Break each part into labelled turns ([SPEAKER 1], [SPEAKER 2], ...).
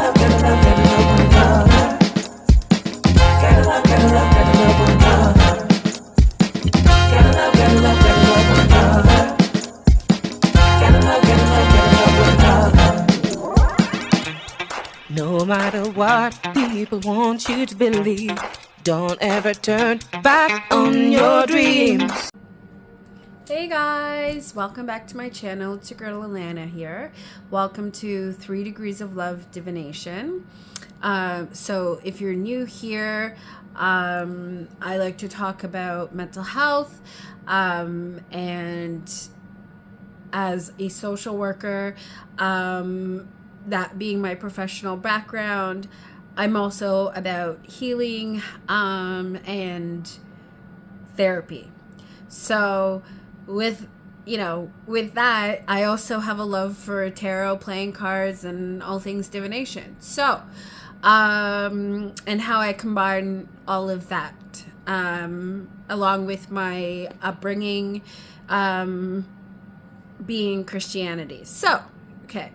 [SPEAKER 1] love, gotta love, gotta love one another. Gotta love, gotta love, gotta love one another. Gotta love, gotta love, gotta love one another. Gotta love, gotta love, gotta love one another. No matter what people want you to believe, don't ever turn back on your dreams.
[SPEAKER 2] Hey guys, welcome back to my channel. It's your girl Alana here. Welcome to 3 Degrees of Love Divination. So if you're new here, I like to talk about mental health, and as a social worker, that being my professional background, I'm also about healing and therapy. So with that, I also have a love for tarot, playing cards, and all things divination. So, and how I combine all of that, along with my upbringing, being Christianity. So, okay.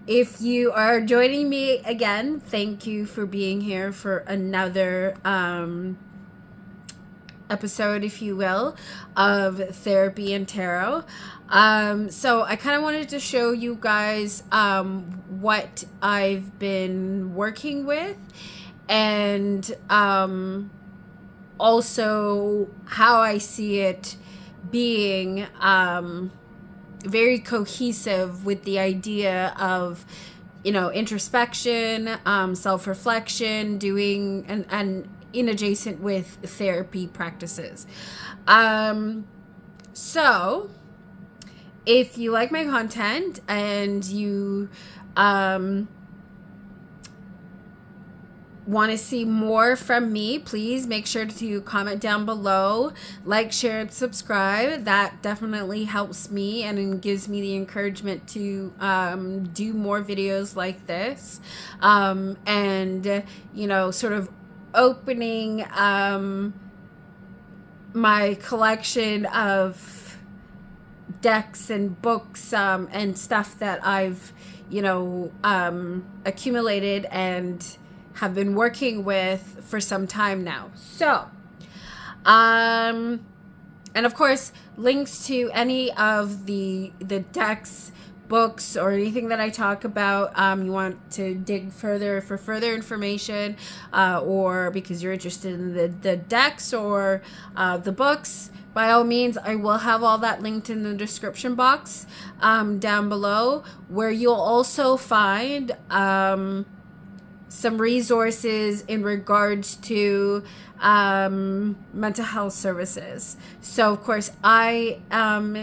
[SPEAKER 2] If you are joining me again, thank you for being here for another, episode, if you will, of therapy and tarot. So I kind of wanted to show you guys what I've been working with, and also how I see it being very cohesive with the idea of introspection, self-reflection, doing and in adjacent with therapy practices. So if you like my content and you want to see more from me, please make sure to comment down below, like, share, and subscribe. That definitely helps me and gives me the encouragement to do more videos like this, and sort of opening my collection of decks and books and stuff that I've accumulated and have been working with for some time now. So and of course, links to any of the decks, books, or anything that I talk about, you want to dig further for further information, or because you're interested in the decks or the books, by all means, I will have all that linked in the description box down below, where you'll also find some resources in regards to mental health services. So of course, I am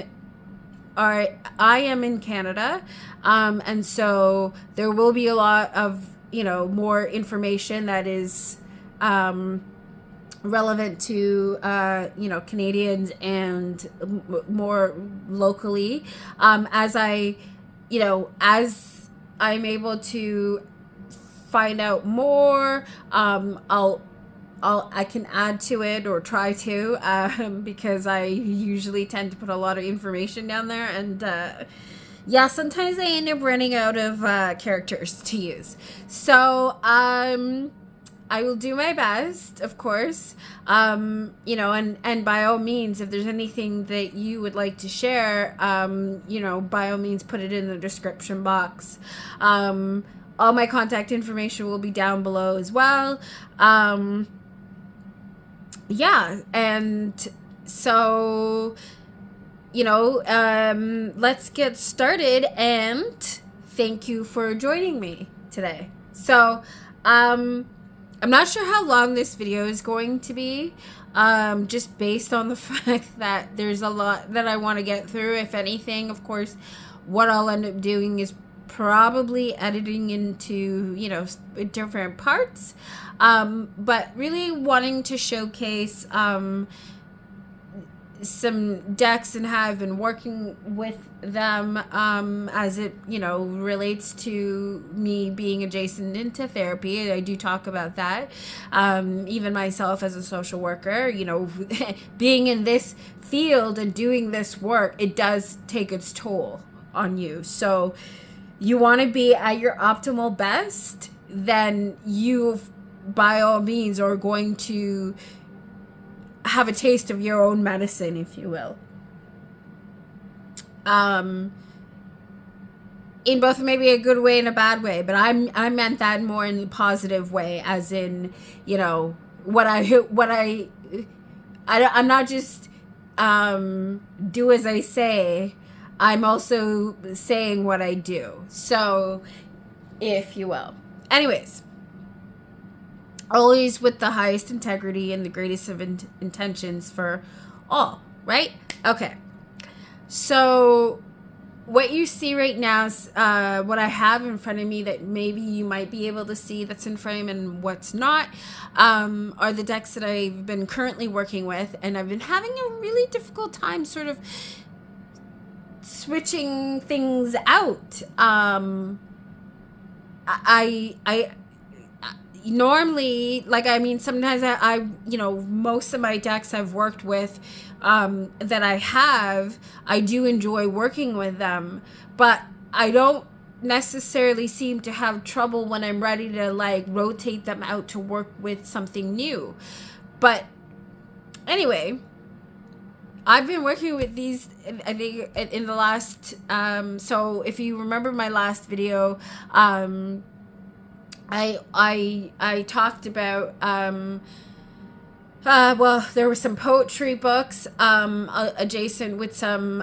[SPEAKER 2] in Canada, and so there will be a lot of more information that is relevant to Canadians and more locally, as I'm able to find out more. I can add to it, or try to, because I usually tend to put a lot of information down there, and sometimes I end up running out of characters to use. So I will do my best, of course, and by all means, if there's anything that you would like to share, by all means, put it in the description box. All my contact information will be down below as well. And so, let's get started, and thank you for joining me today. So, I'm not sure how long this video is going to be, just based on the fact that there's a lot that I want to get through. If anything, of course, what I'll end up doing is probably editing into different parts, but really wanting to showcase some decks and how I've been working with them, as it relates to me being adjacent into therapy. I do talk about that, even myself as a social worker, being in this field and doing this work, it does take its toll on you. So you want to be at your optimal best, then you, by all means, are going to have a taste of your own medicine, if you will. In both maybe a good way and a bad way, but I meant that more in the positive way, as in, you know, I'm not just do as I say. I'm also saying what I do. So, if you will. Anyways, always with the highest integrity and the greatest of intentions for all, right? Okay. So, what you see right now is what I have in front of me that maybe you might be able to see that's in frame and what's not, are the decks that I've been currently working with, and I've been having a really difficult time sort of switching things out. I normally, like, I mean, sometimes I you know, most of my decks I've worked with, that I do enjoy working with them, but I don't necessarily seem to have trouble when I'm ready to, like, rotate them out to work with something new. But anyway, I've been working with these, I think, in the last, so if you remember my last video, I talked about, well, there were some poetry books, adjacent with some,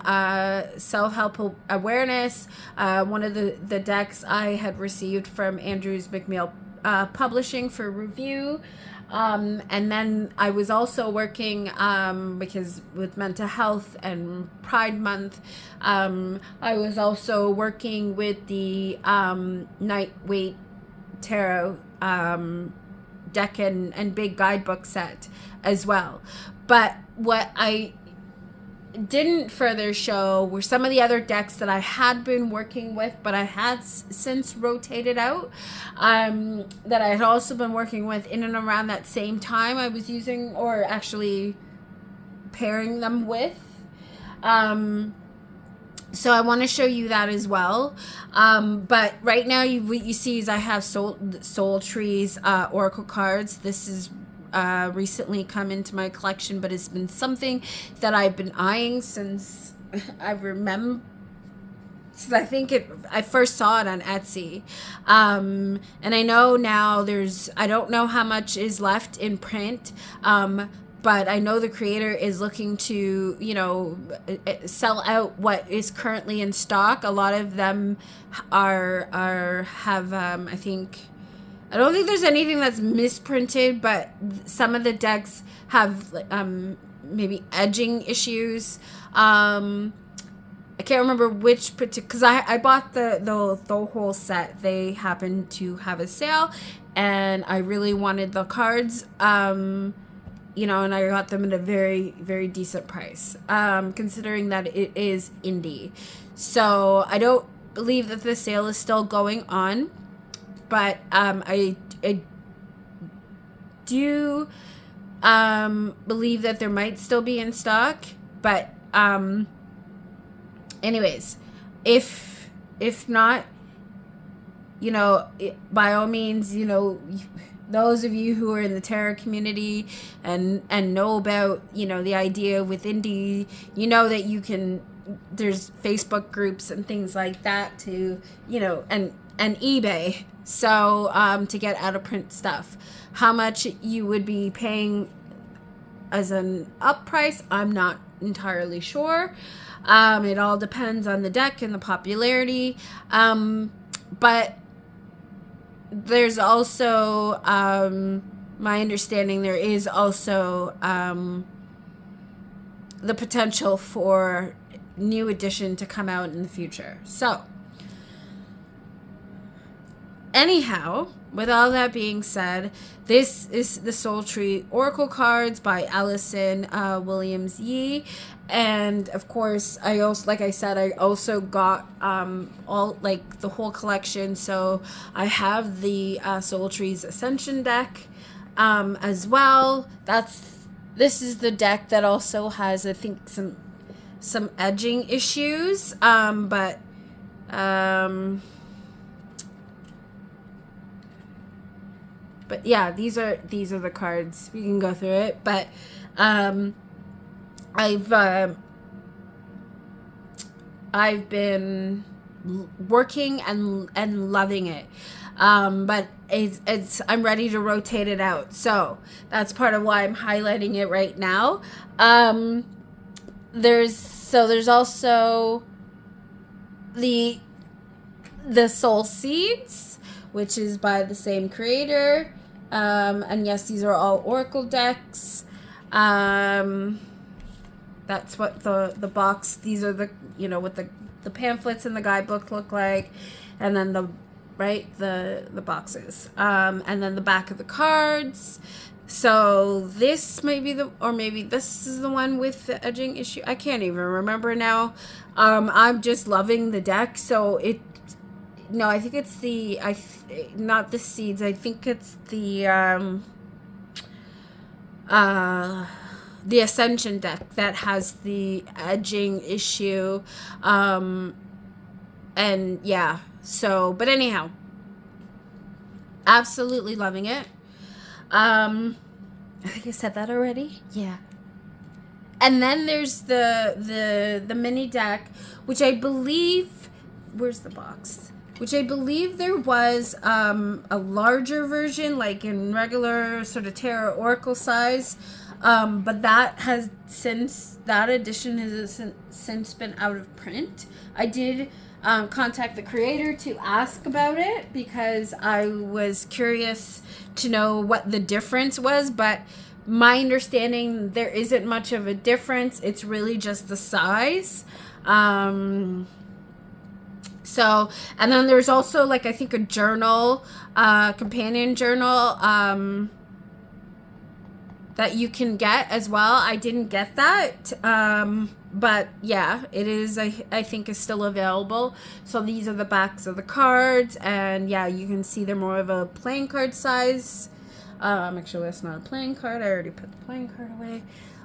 [SPEAKER 2] self-help awareness. One of the decks I had received from Andrews McMill, Publishing for review. And then I was also working, because with mental health and Pride Month, I was also working with the, Nightweight Tarot, deck and big guidebook set as well. But what I didn't further show were some of the other decks that I had been working with, but I had since rotated out, that I had also been working with in and around that same time I was using, or actually pairing them with. So I want to show you that as well. But right now, what you see is I have Soul Trees Oracle cards. This is recently come into my collection, but it's been something that I've been eyeing since I remember. So I think I first saw it on Etsy. And I know now I don't know how much is left in print. But I know the creator is looking to, you know, sell out what is currently in stock. A lot of them have, I think, I don't think there's anything that's misprinted, but some of the decks have, maybe edging issues. I can't remember which particular, because I bought the whole set. They happened to have a sale, and I really wanted the cards. You know, and I got them at a very, very decent price, considering that it is indie. So I don't believe that the sale is still going on, but I do believe that there might still be in stock. But anyways, if not, you know, by all means, you know, those of you who are in the tarot community and know about, you know, the idea with indie, you know that you can, there's Facebook groups and things like that to, you know, and eBay. So to get out of print stuff, how much you would be paying as an up price, I'm not entirely sure. It all depends on the deck and the popularity. But there's also, my understanding, there is also the potential for new edition to come out in the future. So, anyhow, with all that being said, this is the Soul Tree Oracle cards by Allison Williams Yee. And of course, I also, like I said, I also got all, like, the whole collection. So I have the Soul Trees Ascension deck as well. This is the deck that also has, I think, some edging issues. But But yeah, these are the cards. We can go through it, but I've been working and loving it. But it's I'm ready to rotate it out. So that's part of why I'm highlighting it right now. There's also the Soul Seeds, which is by the same creator. And yes, these are all Oracle decks. That's what the box, these are the, what the pamphlets in the guidebook look like. And then the boxes. And then the back of the cards. So this may be maybe this is the one with the edging issue. I can't even remember now. I'm just loving the deck. So I think it's not the seeds. I think it's the Ascension deck that has the edging issue. And yeah, so, but anyhow, absolutely loving it. I think I said that already. Yeah. And then there's the mini deck, which I believe, where's the box? Which I believe there was a larger version, like in regular sort of tarot oracle size. But that edition has since been out of print. I did contact the creator to ask about it because I was curious to know what the difference was, but my understanding, there isn't much of a difference. It's really just the size. So, and then there's also I think a journal, companion journal, that you can get as well. I didn't get that. But yeah, it is, I think is still available. So these are the backs of the cards, and yeah, you can see they're more of a playing card size. Actually, that's not a playing card. I already put the playing card away.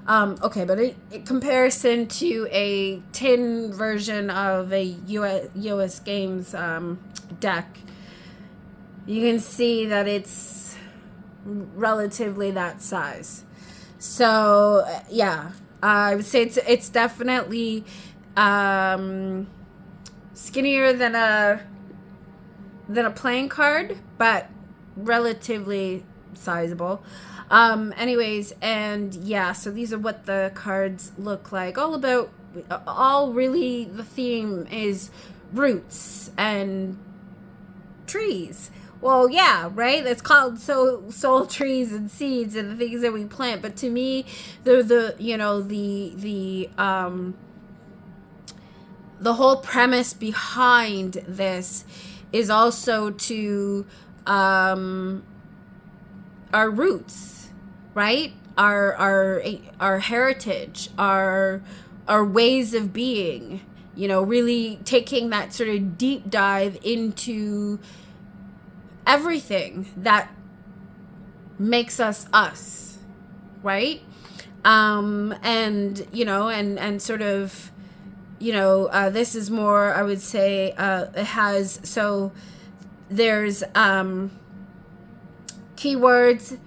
[SPEAKER 2] Okay, but in comparison to a tin version of a US Games deck, you can see that it's relatively that size. So yeah, I would say it's definitely skinnier than a playing card, but relatively sizable. Anyways, and yeah, so these are what the cards look like. All really the theme is roots and trees. Well, yeah, right? It's called soul trees and seeds and the things that we plant. But to me, the whole premise behind this is also to our roots, right? Our heritage, our ways of being. Really taking that sort of deep dive into everything that makes us us, right? And sort of, this is more, I would say, it has, so there's keywords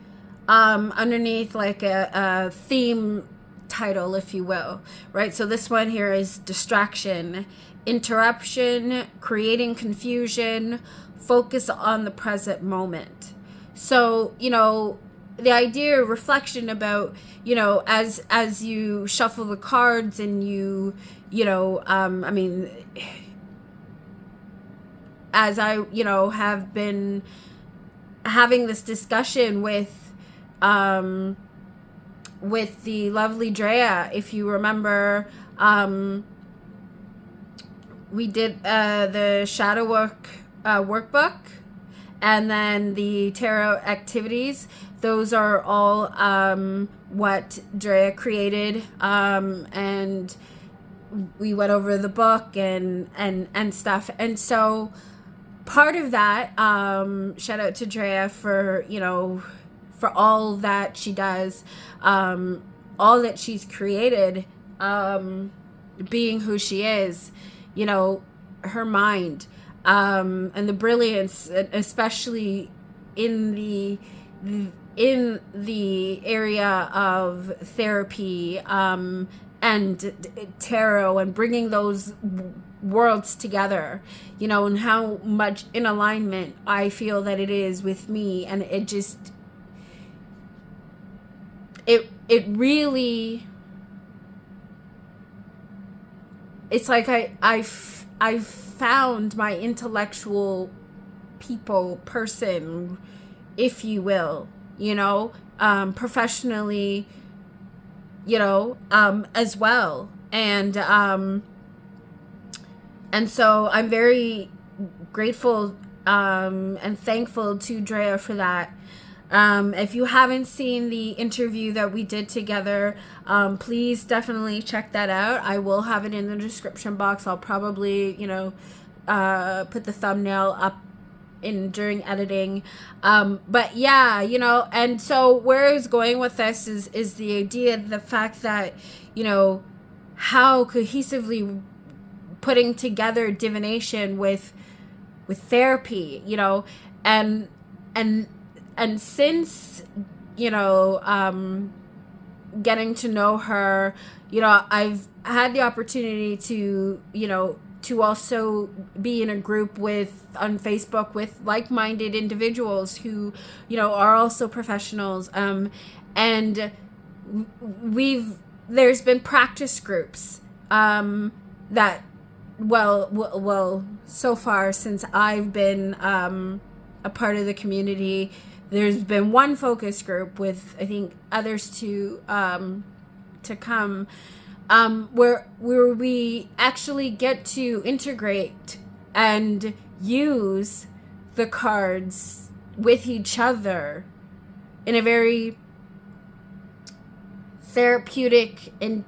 [SPEAKER 2] underneath, like a theme title, if you will, right? So this one here is distraction, interruption, creating confusion, focus on the present moment. So, the idea of reflection about, as you shuffle the cards and as I, have been having this discussion with the lovely Drea, if you remember, we did the shadow work workbook, and then the tarot activities. Those are all what Drea created, and we went over the book and stuff. And so part of that, shout out to Drea for for all that she does, all that she's created, being who she is, her mind, and the brilliance, especially in the in the area of therapy, and tarot, and bringing those worlds together, you know, and how much in alignment I feel that it is with me. And it just, it really, it's like I've found my intellectual person, if you will, you know, professionally, you know, as well. And so I'm very grateful and thankful to Drea for that. If you haven't seen the interview that we did together, please definitely check that out. I will have it in the description box. I'll probably, you know, put the thumbnail up during editing. But yeah, you know, and so where I was going with this is the idea, the fact that, you know, how cohesively putting together divination with therapy, you know, and since, you know, getting to know her, you know, I've had the opportunity to, you know, to also be in a group on Facebook with like-minded individuals who, you know, are also professionals. And there's been practice groups, that, well, so far since I've been, a part of the community, there's been one focus group with, I think, others to come, where we actually get to integrate and use the cards with each other in a very therapeutic and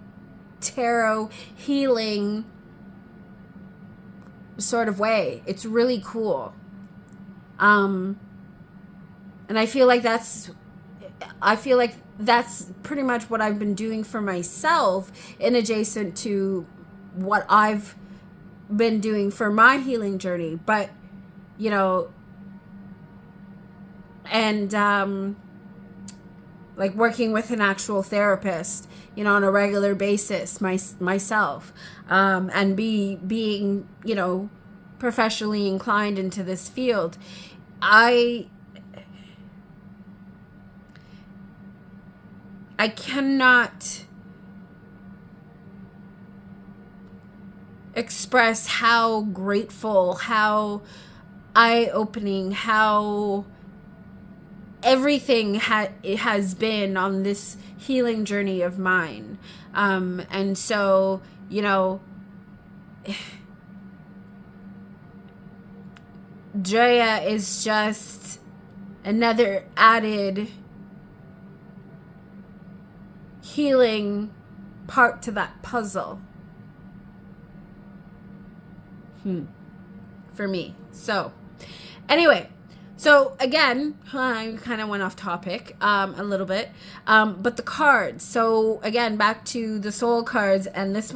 [SPEAKER 2] tarot healing sort of way. It's really cool. And I feel like that's pretty much what I've been doing for myself, in adjacent to what I've been doing for my healing journey. But, you know, and like working with an actual therapist, you know, on a regular basis, myself, and being, you know, professionally inclined into this field. I cannot express how grateful, how eye-opening, how everything it has been on this healing journey of mine. And so, you know, Drea is just another added healing part to that puzzle. For me. So, anyway, so again, I kind of went off topic a little bit, but the cards. So again, back to the soul cards, and this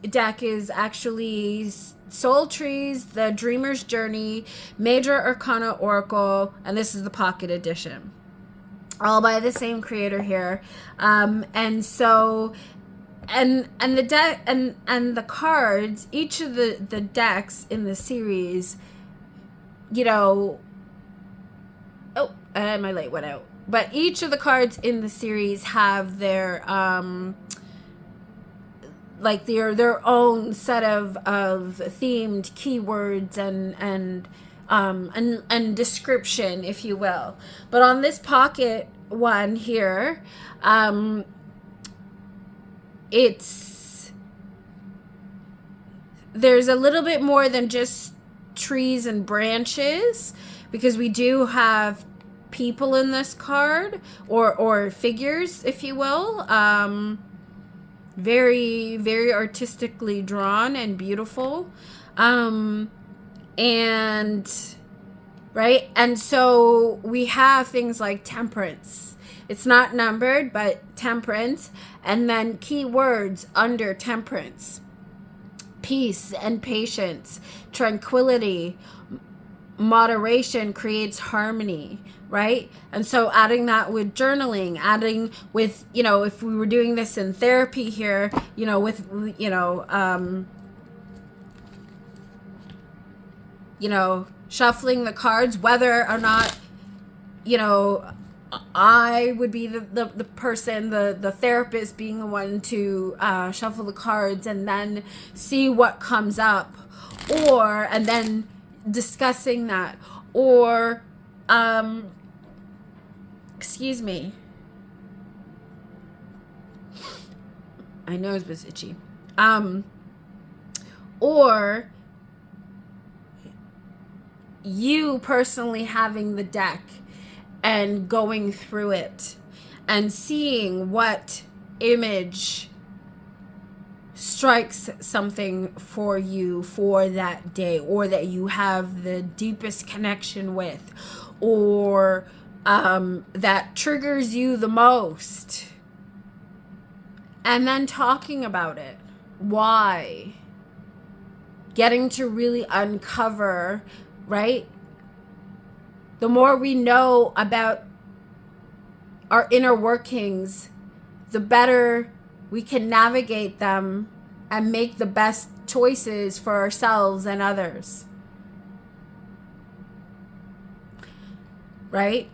[SPEAKER 2] deck is actually Soul Trees, the Dreamer's Journey, Major Arcana Oracle, and this is the Pocket Edition, all by the same creator here. And so, and the deck and the cards, each of the decks in the series, you know, and my light went out. But each of the cards in the series have their like their own set of themed keywords and description, if you will. But on this pocket one here, there's a little bit more than just trees and branches, because we do have people in this card, or figures, if you will, very, very artistically drawn and beautiful, and right, and so we have things like temperance. It's not numbered, but temperance, and then keywords under temperance: peace and patience, tranquility, moderation creates harmony, right? And so adding that with journaling, adding with, if we were doing this in therapy here, with, shuffling the cards, whether or not, I would be the person, the therapist being the one to shuffle the cards and then see what comes up, and then discussing that, or excuse me, my nose was itchy, or you personally having the deck and going through it and seeing what image strikes something for you for that day, or that you have the deepest connection with, or that triggers you the most, and then talking about it. Why? Getting to really uncover, right? The more we know about our inner workings, the better we can navigate them and make the best choices for ourselves and others. Right?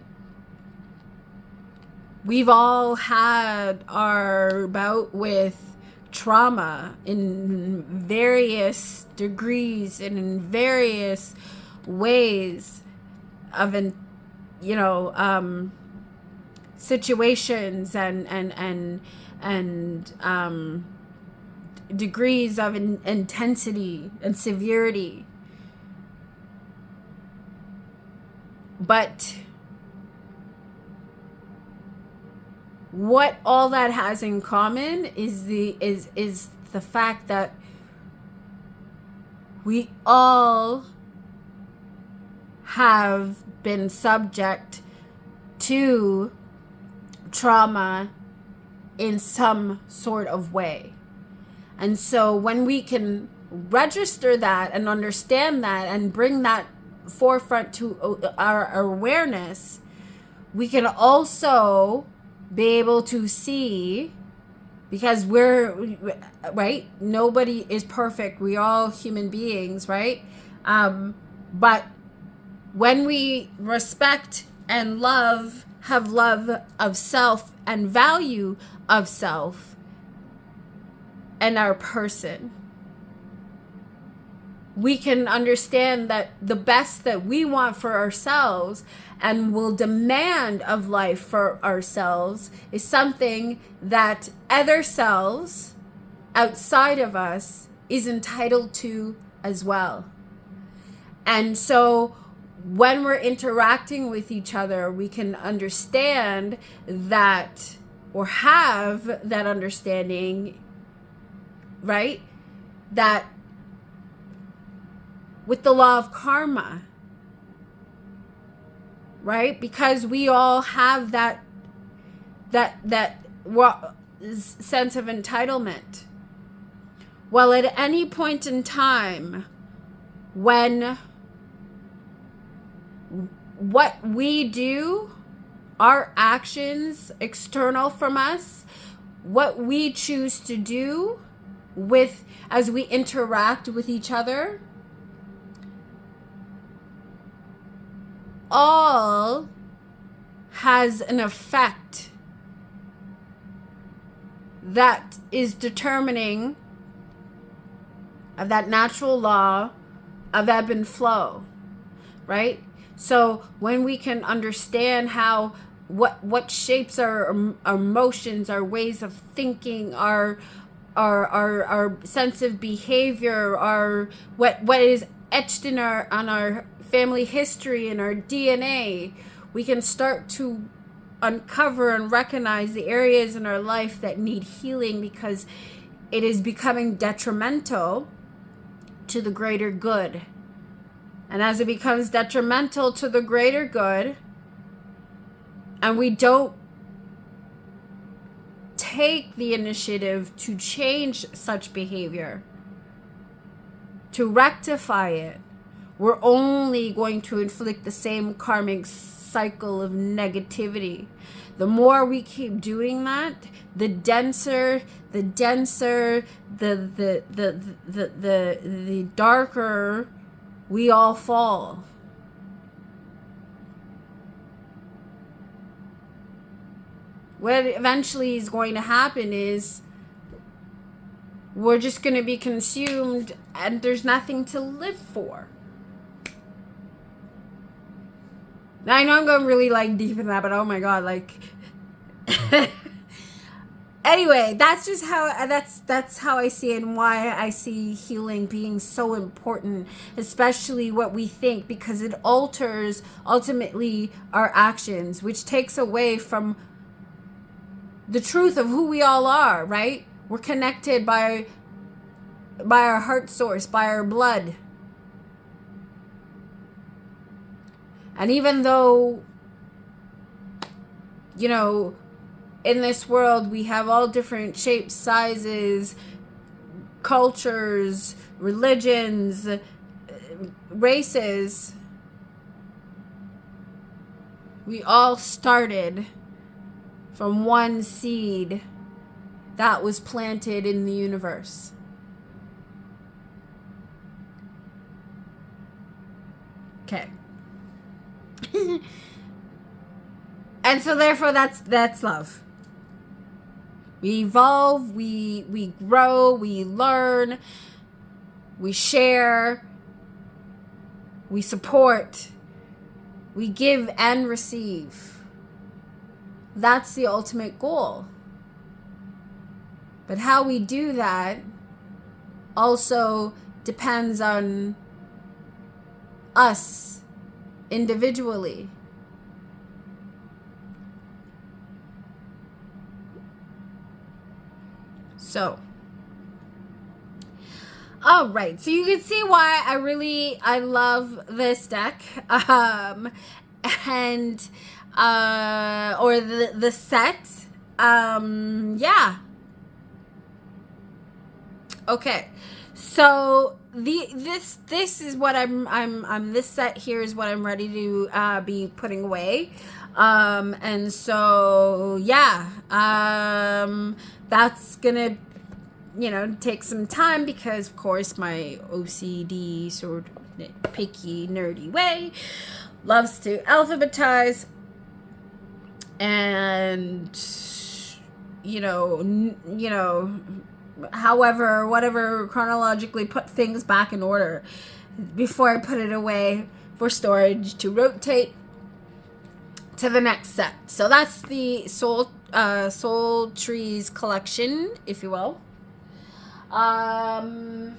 [SPEAKER 2] We've all had our bout with trauma in various degrees and in various ways of situations and degrees of intensity and severity. But what all that has in common is the fact that we all have been subject to trauma in some sort of way. And so when we can register that and understand that and bring that forefront to our awareness, we can also be able to see, because we're, right? Nobody is perfect. We're all human beings, right? But when we respect and have love of self and value of self and our person, we can understand that the best that we want for ourselves and will demand of life for ourselves is something that other selves outside of us is entitled to as well. And so when we're interacting with each other, we can understand that, or have that understanding, right? That with the law of karma, right? Because we all have that sense of entitlement. Well, at any point in time, when what we do, our actions external from us, what we choose to do as we interact with each other, all has an effect that is determining of that natural law of ebb and flow, right? So when we can understand how what shapes our emotions, our ways of thinking, our sense of behavior, our what is etched in on our family history and our DNA, we can start to uncover and recognize the areas in our life that need healing, because it is becoming detrimental to the greater good. And as it becomes detrimental to the greater good, and we don't take the initiative to change such behavior, to rectify it, we're only going to inflict the same karmic cycle of negativity. The more we keep doing that, the denser, the darker we all fall. What eventually is going to happen is we're just going to be consumed and there's nothing to live for. Now, I know I'm going really like deep in that, but oh my God, like anyway, that's just how that's how I see it, and why I see healing being so important, especially what we think, because it alters ultimately our actions, which takes away from the truth of who we all are, right? We're connected by our heart source, by our blood. And even though, you know, in this world we have all different shapes, sizes, cultures, religions, races, we all started from one seed that was planted in the universe. Okay. And so therefore that's love. We evolve, we grow, we learn, we share, we support, we give and receive. That's the ultimate goal. But how we do that also depends on us individually. So, all right. So you can see why I love this deck, and or the set. Yeah. Okay. So this is what I'm this set here is what I'm ready to be putting away. And so yeah, that's gonna, you know, take some time, because of course my OCD sort of picky nerdy way loves to alphabetize and however, whatever, chronologically put things back in order before I put it away for storage to rotate to the next set. So that's the Soul Trees collection, if you will. Okay,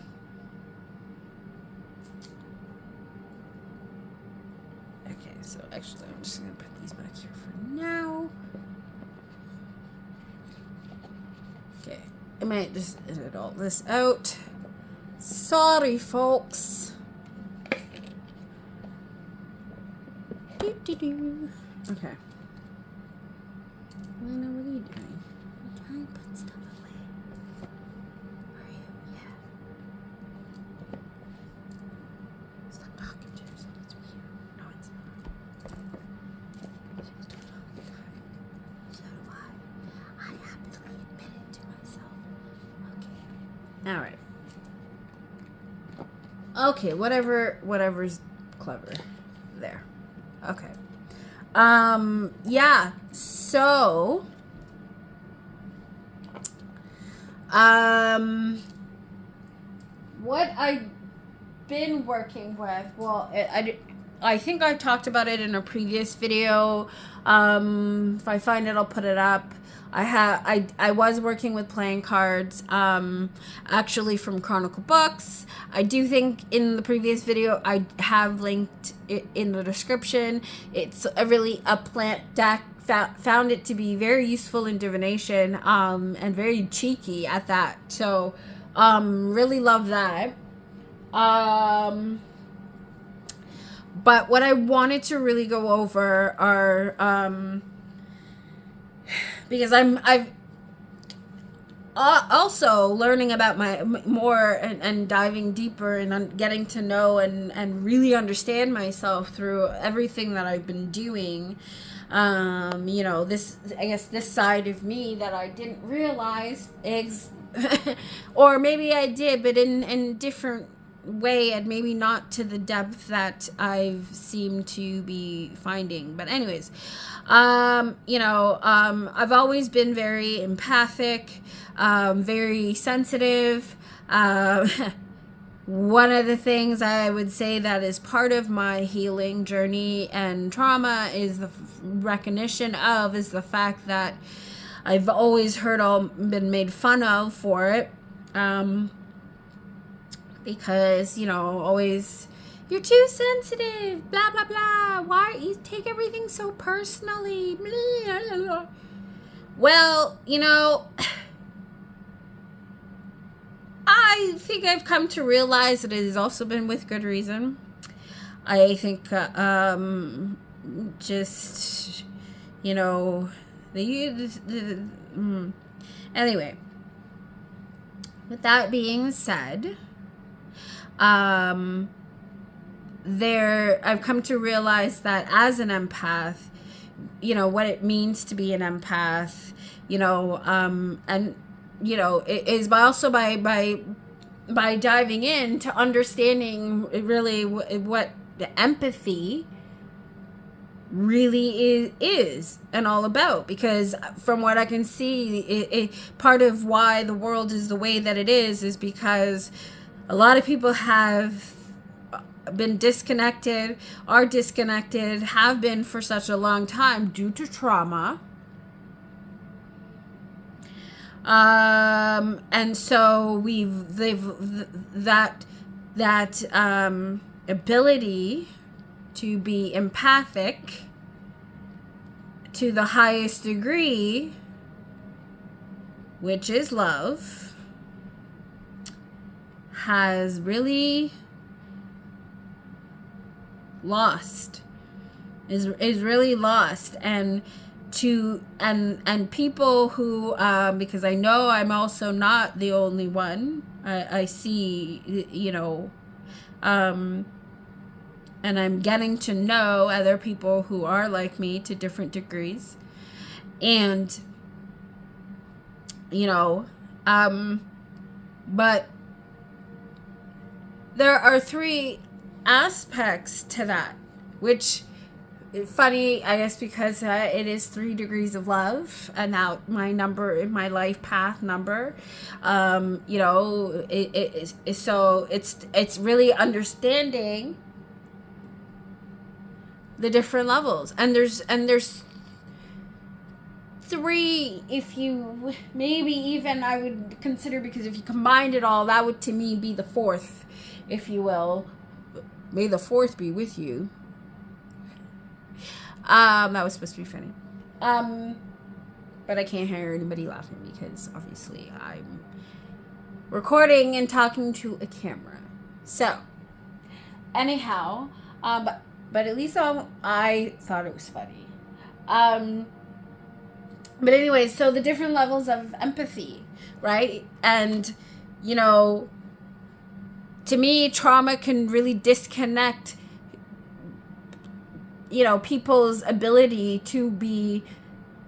[SPEAKER 2] so actually I'm just gonna put these back here for now. Okay, I might just edit all this out. Sorry, folks. Okay. Lena, what are you doing? I'm trying to put stuff away. Are you? Yeah. Stop talking to yourself. It's weird. No, it's not. She's doing it all the time. So do I. I happily admit it to myself. Okay. Alright. Okay, whatever's clever. There. Okay. Yeah, so, what I've been working with, well, I think I talked about it in a previous video. If I find it, I'll put it up. I was working with playing cards, actually from Chronicle Books. I do think in the previous video I have linked it in the description. It's a plant deck. Found it to be very useful in divination, and very cheeky at that. So, really love that. But what I wanted to really go over are, because also learning about my more and diving deeper and getting to know and really understand myself through everything that I've been doing. You know, this side of me that I didn't realize or maybe I did, but in different way, and maybe not to the depth that I've seemed to be finding. But anyways, you know, I've always been very empathic, very sensitive. One of the things I would say that is part of my healing journey and trauma is the recognition of is the fact that I've always been made fun of for it. Because, you know, always, you're too sensitive, blah, blah, blah. Why you take everything so personally? Blah, blah, blah. Well, you know, I think I've come to realize that it has also been with good reason. I think, just, you know, anyway, with that being said, I've come to realize that as an empath, you know, what it means to be an empath, you know, and, you know, it is also by diving into understanding really what the empathy really is and all about. Because from what I can see, part of why the world is the way that it is because a lot of people have been disconnected, are disconnected, have been for such a long time due to trauma. And so that ability to be empathic to the highest degree, which is love, has really lost, is really lost. And people who, because I know I'm also not the only one, I see, you know, and I'm getting to know other people who are like me to different degrees. And, you know, but there are 3 aspects to that, which is funny, I guess, because it is 3 degrees of love, and now my number, my life path number, you know, so it's really understanding the different levels, and there's 3, if you, maybe even I would consider, because if you combined it all, that would to me be the 4th, if you will. May the 4th be with you. That was supposed to be funny. But I can't hear anybody laughing because obviously I'm recording and talking to a camera. So, anyhow, but at least I thought it was funny. But anyway, so the different levels of empathy, right? And, you know, to me, trauma can really disconnect, you know, people's ability to be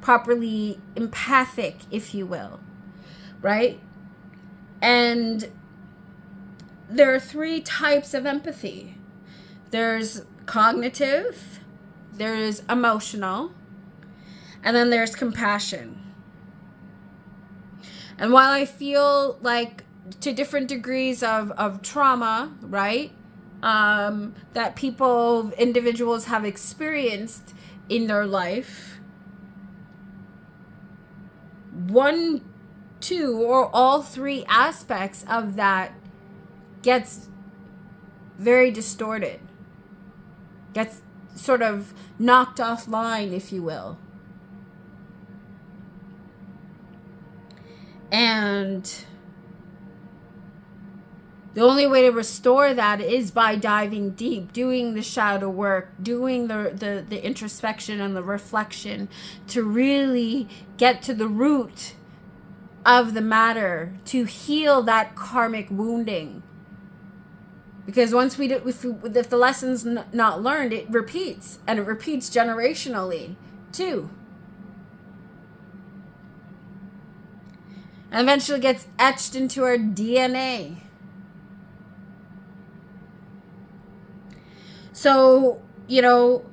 [SPEAKER 2] properly empathic, if you will, right? And there are 3 types of empathy. There's cognitive, there's emotional, and then there's compassion. And while I feel like to different degrees of trauma, right, that individuals have experienced in their life, 1, 2, or all 3 aspects of that gets very distorted, gets sort of knocked offline, if you will. And the only way to restore that is by diving deep, doing the shadow work, doing the introspection and the reflection to really get to the root of the matter to heal that karmic wounding. Because once we do, if the lesson's not learned, it repeats, and it repeats generationally too. And eventually gets etched into our DNA. So, you know,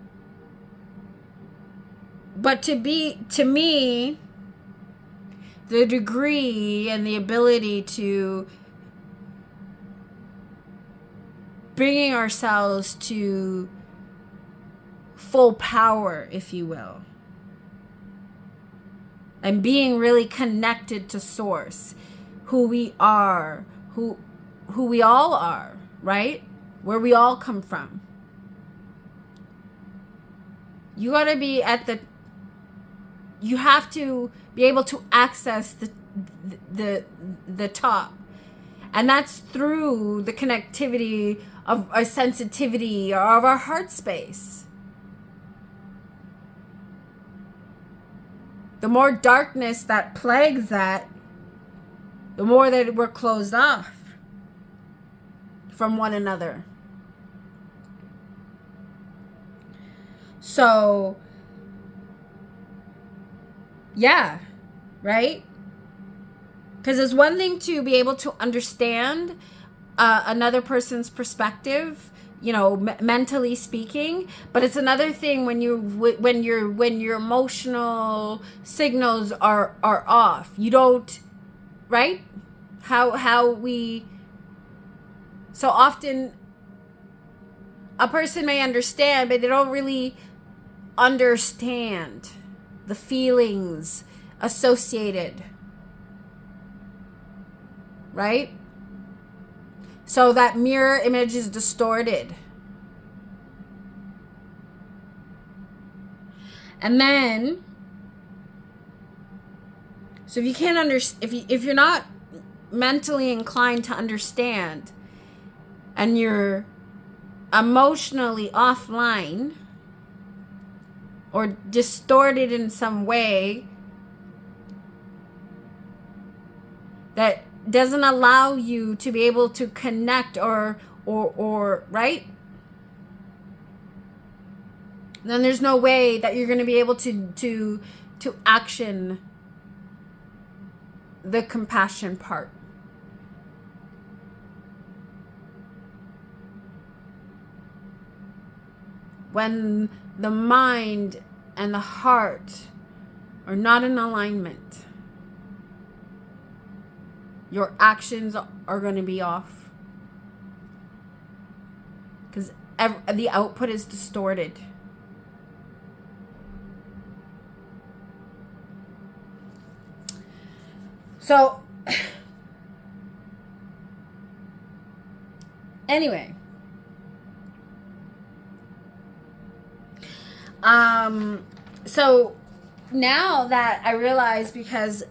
[SPEAKER 2] but to me, the degree and the ability to bringing ourselves to full power, if you will, and being really connected to source, who we are, who we all are, right? Where we all come from. You got to be you have to be able to access the top. And that's through the connectivity of our sensitivity or of our heart space. The more darkness that plagues that, the more that we're closed off from one another. So, yeah, right? Because it's one thing to be able to understand another person's perspective, you know, mentally speaking, but it's another thing when your emotional signals are off. You don't, right? How we so often a person may understand, but they don't really understand the feelings associated, right? So that mirror image is distorted. And then, so if you can't if you're not mentally inclined to understand, and you're emotionally offline or distorted in some way that doesn't allow you to be able to connect or right, then there's no way that you're going to be able to action the compassion part. When the mind and the heart are not in alignment, your actions are going to be off. Because the output is distorted. So, anyway. So now that I realize, because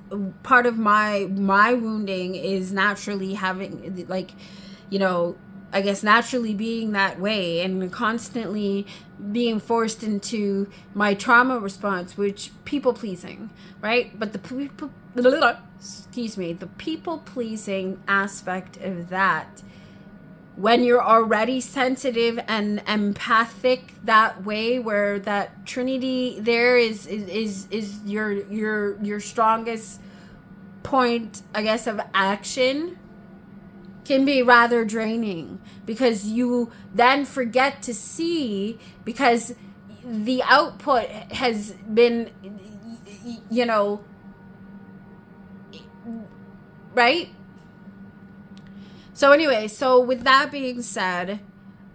[SPEAKER 2] part of my wounding is naturally having, like, you know, I guess naturally being that way and constantly being forced into my trauma response, which people pleasing, right? But the people pleasing aspect of that, when you're already sensitive and empathic that way, where that trinity there is your strongest point, I guess, of action, can be rather draining, because you then forget to see, because the output has been, you know, right? So anyway, so with that being said,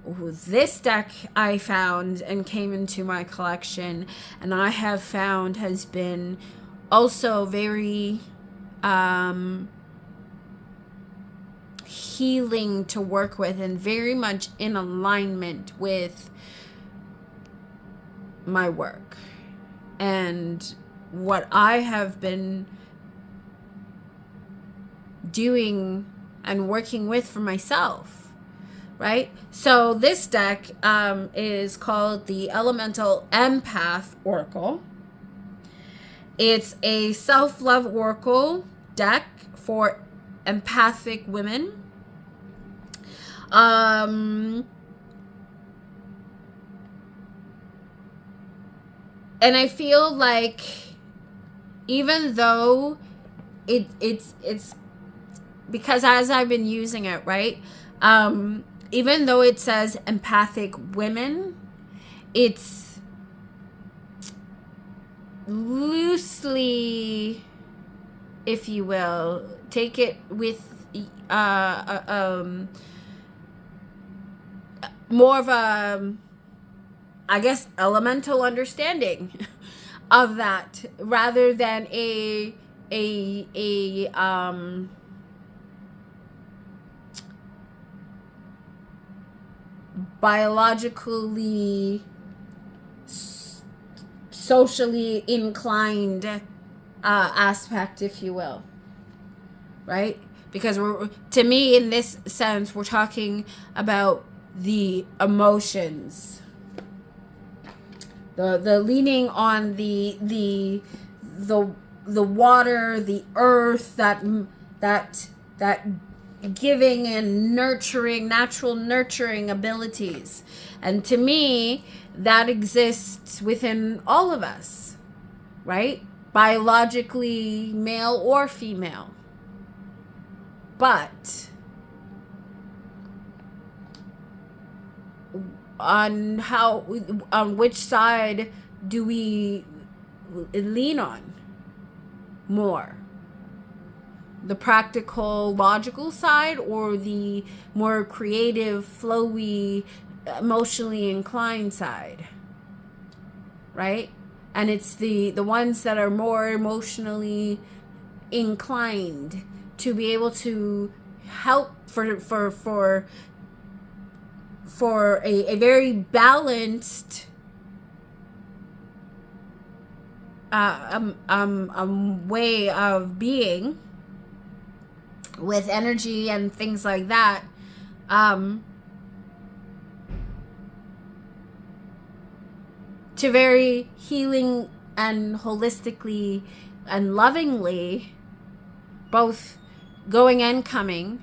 [SPEAKER 2] this deck I found and came into my collection, and I have found has been also very healing to work with, and very much in alignment with my work and what I have been doing and working with for myself, right? So this deck is called the Elemental Empath Oracle. It's a self-love oracle deck for empathic women. And I feel like even though it's because as I've been using it, right? Even though it says empathic women, it's loosely, if you will, take it with more of a, I guess, elemental understanding of that, rather than a biologically socially inclined aspect, if you will, right? Because to me, in this sense, we're talking about the emotions, the leaning on the water, the earth, that giving and nurturing, natural nurturing abilities. And to me, that exists within all of us, right? Biologically, male or female. But on which side do we lean on more? The practical, logical side, or the more creative, flowy, emotionally inclined side, right? And it's the ones that are more emotionally inclined to be able to help for a very balanced way of being with energy and things like that, to very healing and holistically and lovingly, both going and coming,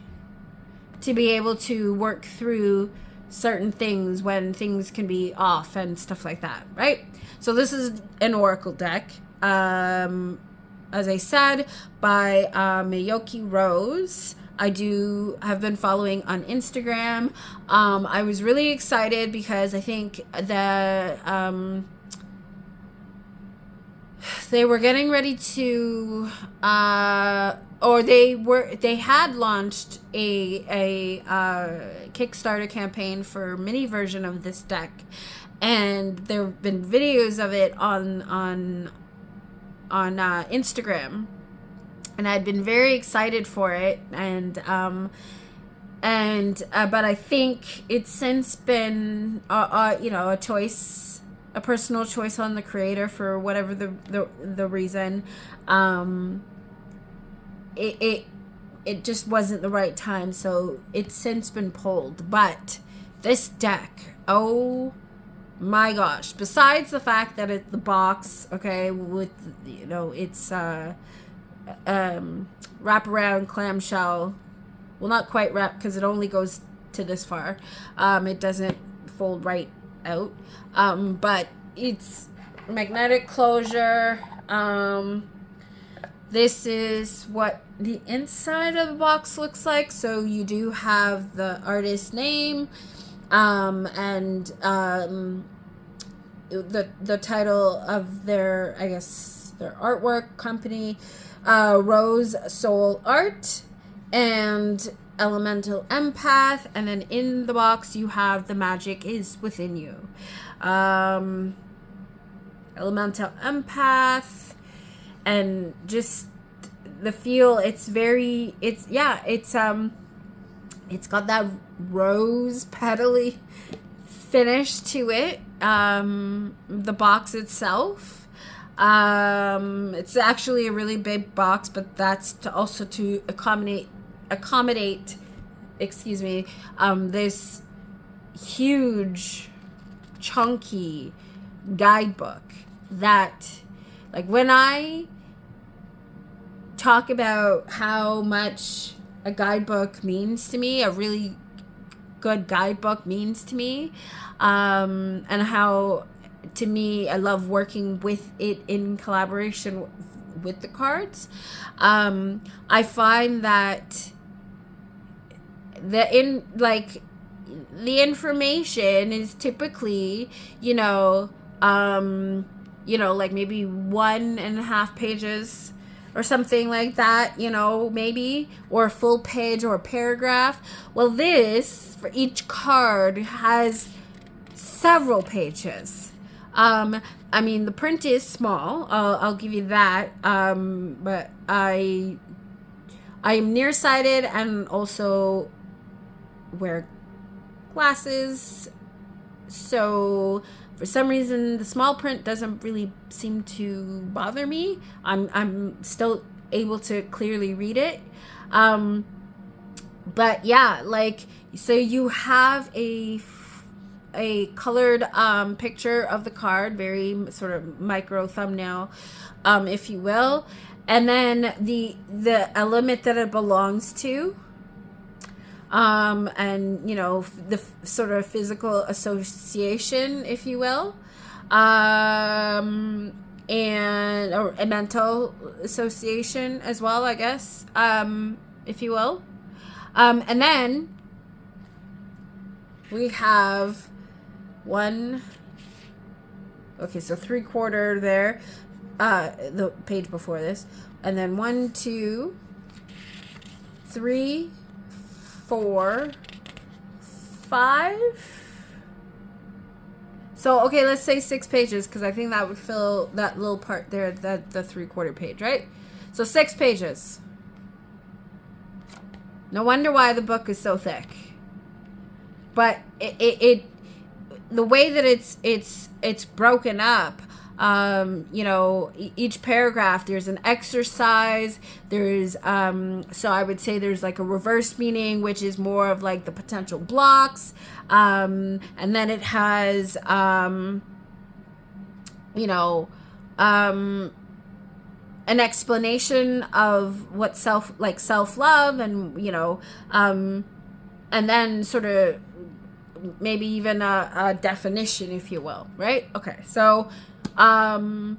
[SPEAKER 2] to be able to work through certain things when things can be off and stuff like that, right? So this is an oracle deck, as I said, by Miyoki Rose. I have been following on Instagram. I was really excited because I think they were getting ready to or they had launched a Kickstarter campaign for a mini version of this deck, and there have been videos of it on Instagram, and I'd been very excited for it, but I think it's since been a choice, a personal choice on the creator for whatever the reason. It just wasn't the right time, so it's since been pulled. But this deck, oh my gosh, besides the fact that it's the box, okay, with, it's wraparound clamshell, well, not quite wrap because it only goes to this far, it doesn't fold right out, but it's magnetic closure. This is what the inside of the box looks like. So you do have the artist name, and the title of their, I guess, their artwork company, Rose Soul Art, and Elemental Empath. And then in the box you have The Magic Is Within You. Elemental Empath. And just the feel, it's got that rose petally finish to it. The box itself, it's actually a really big box, but that's to accommodate this huge chunky guidebook that, like, when I talk about how much a guidebook means to me, a really good guidebook means to me, and how, to me, I love working with it in collaboration with the cards. I find that the information is typically, like maybe 1.5 pages or something like that, maybe, or a full page or a paragraph. Well, this, for each card, has several pages. I mean, the print is small, I'll give you that, but I am nearsighted and also wear glasses, so for some reason the small print doesn't really seem to bother me. I'm still able to clearly read it, but yeah, like, so you have a colored picture of the card, very sort of micro thumbnail, if you will, and then the element that it belongs to, and the sort of physical association, if you will, and or a mental association as well, I guess, if you will, and then we have one. Okay, so 3/4 there, the page before this, and then 1, 2, 3, 4, 5. So, okay, let's say 6 pages, because I think that would fill that little part there, the 3/4 page, right? So 6 pages. No wonder why the book is so thick. But it the way that it's broken up, each paragraph, there's an exercise, there's so I would say there's like a reverse meaning, which is more of like the potential blocks, and then it has an explanation of what self-love, and and then sort of maybe even a definition, if you will, right? Okay, so and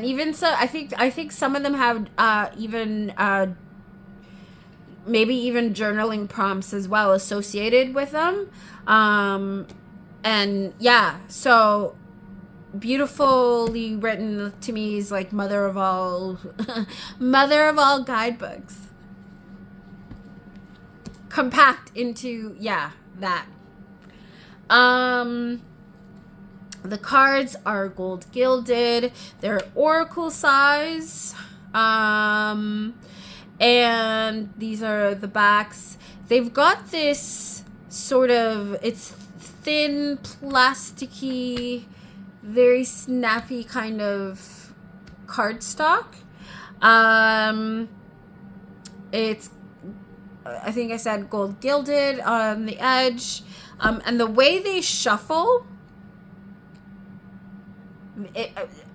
[SPEAKER 2] even so, I think some of them have even maybe even journaling prompts as well associated with them, and yeah, so beautifully written. To me, is like mother of all guidebooks, compact into that. The cards are gold gilded. They're oracle size, and these are the backs. They've got this sort of, it's thin, plasticky, very snappy kind of cardstock. It's, I think I said gold gilded on the edge, and the way they shuffle, it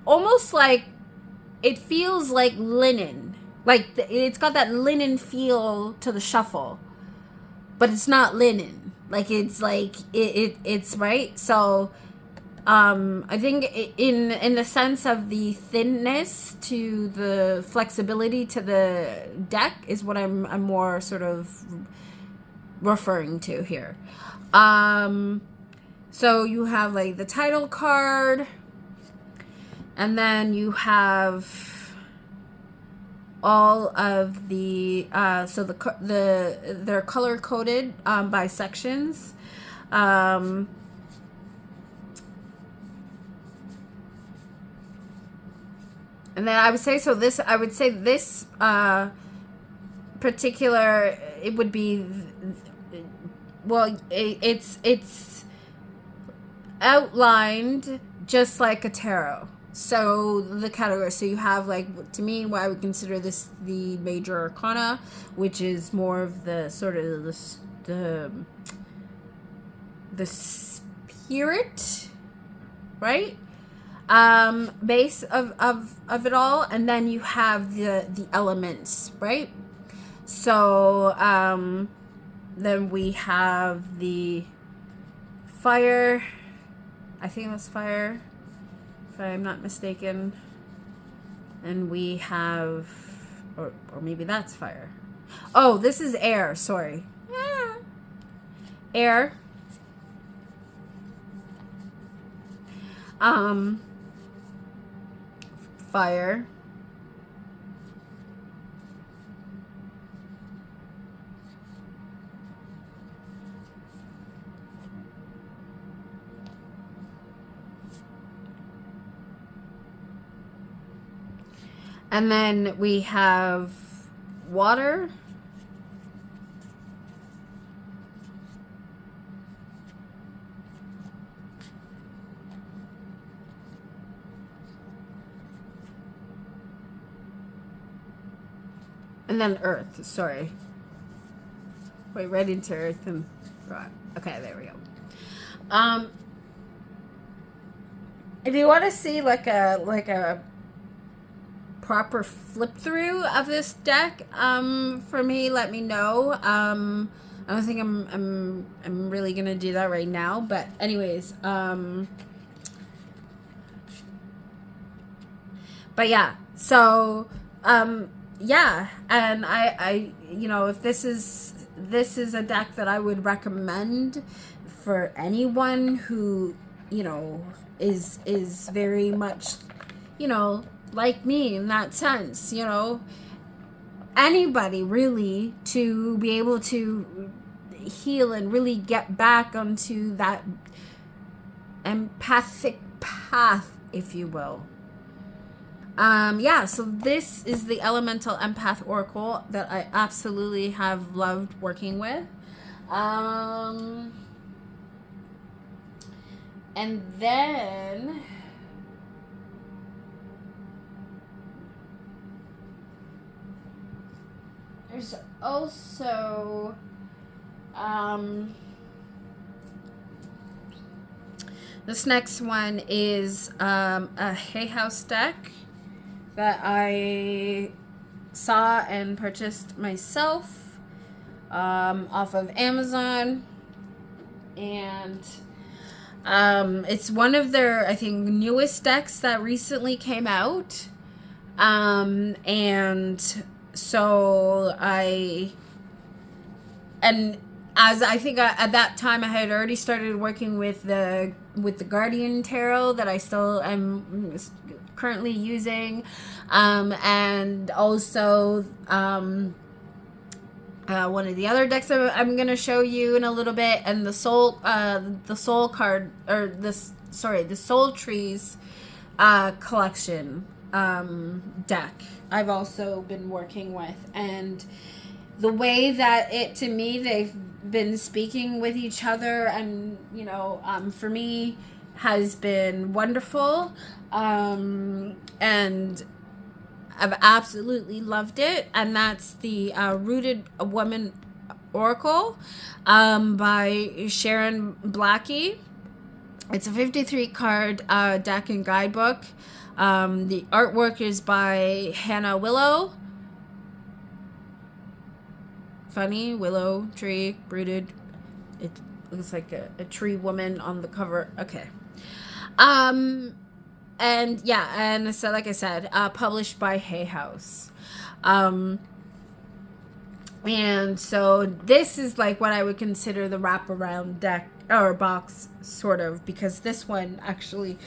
[SPEAKER 2] almost like, it feels like linen, like it's got that linen feel to the shuffle, but it's not linen, like it's like it's right. So I think in the sense of the thinness to the flexibility to the deck is what I'm more sort of referring to here. So you have like the title card, and then you have all of the so they're color coded by sections. And then I would say this particular, it would be, well, it's outlined just like a tarot. So the category, so you have, like, to me, what I would consider this the major arcana, which is more of the sort of the spirit, right? base of it all, and then you have the elements, right? So then we have the fire. I think that's fire, if I'm not mistaken. And we have, or maybe that's fire. Oh, this is air. Sorry. Air. Fire. And then we have water. And then earth, sorry. Wait, right into earth and rock. Okay, there we go. If you want to see like a proper flip through of this deck, for me, let me know. I don't think I'm really gonna do that right now, but anyways, but yeah, so yeah, and I you know, if this is a deck that I would recommend for anyone who, you know, is very much, you know, like me in that sense, you know, anybody really, to be able to heal and really get back onto that empathic path, if you will. Yeah, so this is the Elemental Empath Oracle that I absolutely have loved working with. And then there's also this next one is a Hay House deck that I saw and purchased myself off of Amazon, and it's one of their, I think, newest decks that recently came out, and so as I think at that time I had already started working with the Guardian Tarot that I still am currently using, and also one of the other decks I'm gonna show you in a little bit, and the soul card, or the Soul Trees collection deck I've also been working with, and the way that to me, they've been speaking with each other, and, you know, for me, has been wonderful, and I've absolutely loved it. And that's the Rooted Woman Oracle by Sharon Blackie. It's a 53 card deck and guidebook. The artwork is by Hannah Willow. Funny, willow tree, rooted. It looks like a tree woman on the cover. Okay. And yeah, and so like I said, published by Hay House. And so this is like what I would consider the wraparound deck or box, sort of, because this one actually,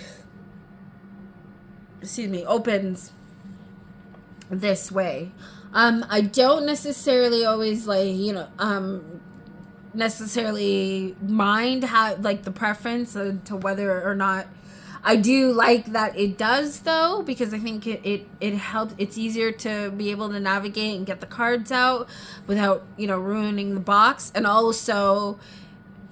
[SPEAKER 2] opens this way. I don't necessarily always necessarily mind how, like, the preference to whether or not I do like that it does, though, because I think it helps. It's easier to be able to navigate and get the cards out without, ruining the box, and also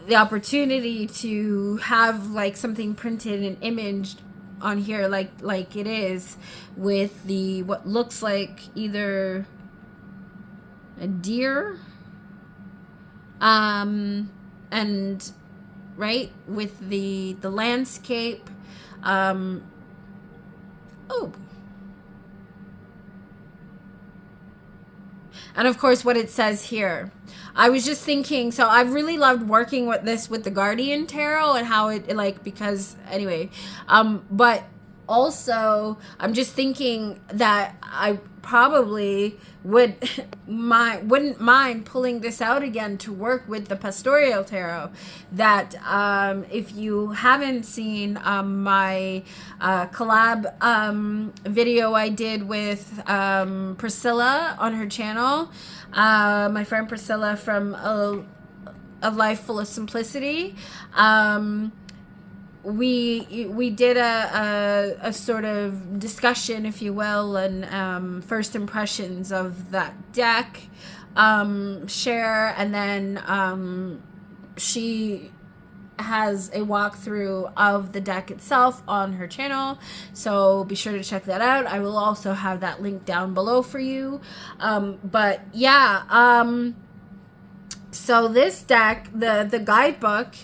[SPEAKER 2] the opportunity to have like something printed and imaged on here, like it is with the what looks like either a deer, and right with the landscape, Oh. And of course, what it says here. I was just thinking, so I've really loved working with this with the Guardian Tarot and how it like, because anyway, but also I'm just thinking that I probably wouldn't mind pulling this out again to work with the Pastoral Tarot. That if you haven't seen my collab video I did with Priscilla on her channel, my friend Priscilla from A Life Full of Simplicity, we did a sort of discussion, if you will, and first impressions of that deck, share, and then she has a walkthrough of the deck itself on her channel, so be sure to check that out. I will also have that link down below for you. But yeah, so this deck, the guidebook,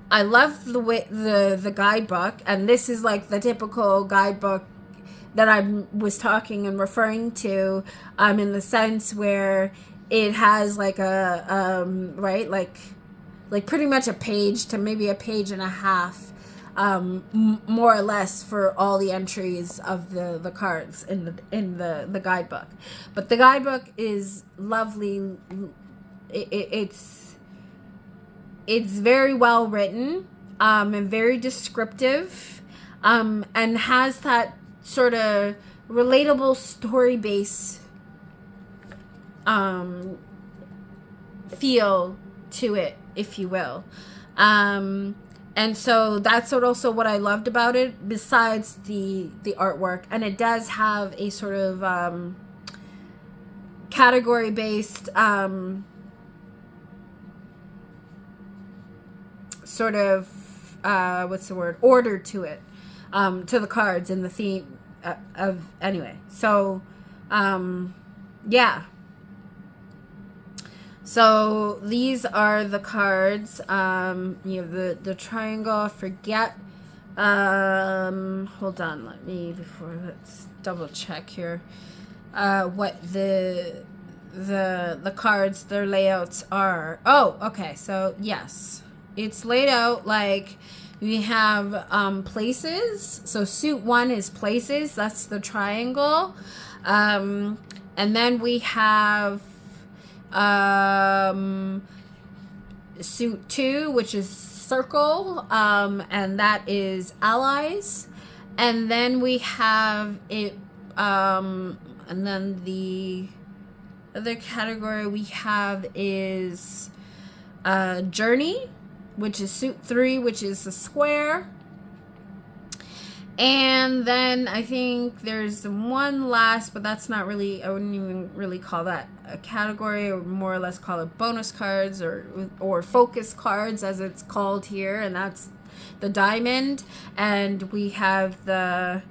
[SPEAKER 2] I love the way the guidebook, and this is like the typical guidebook that I was talking and referring to, in the sense where it has like a right, like pretty much a page to maybe a page and a half, more or less, for all the entries of the cards in the guidebook. But the guidebook is lovely. It's very well written, and very descriptive, and has that sort of relatable story base feel to it, if you will. And so that's also what I loved about it, besides the artwork. And it does have a sort of category based sort of what's the word, order to it, to the cards and the theme of anyway. So yeah, so these are the cards. You have the triangle. I forget, hold on, let's double check here what the cards, their layouts are. Oh, okay, so yes, it's laid out like we have places. So suit 1 is places, that's the triangle, and then we have suit 2, which is circle, and that is allies. And then we have it, and then the other category we have is journey, which is suit 3, which is the square. And then I think there's one last, but that's not really, I wouldn't even really call that a category, or more or less call it bonus cards or focus cards, as it's called here, and that's the diamond. And we have the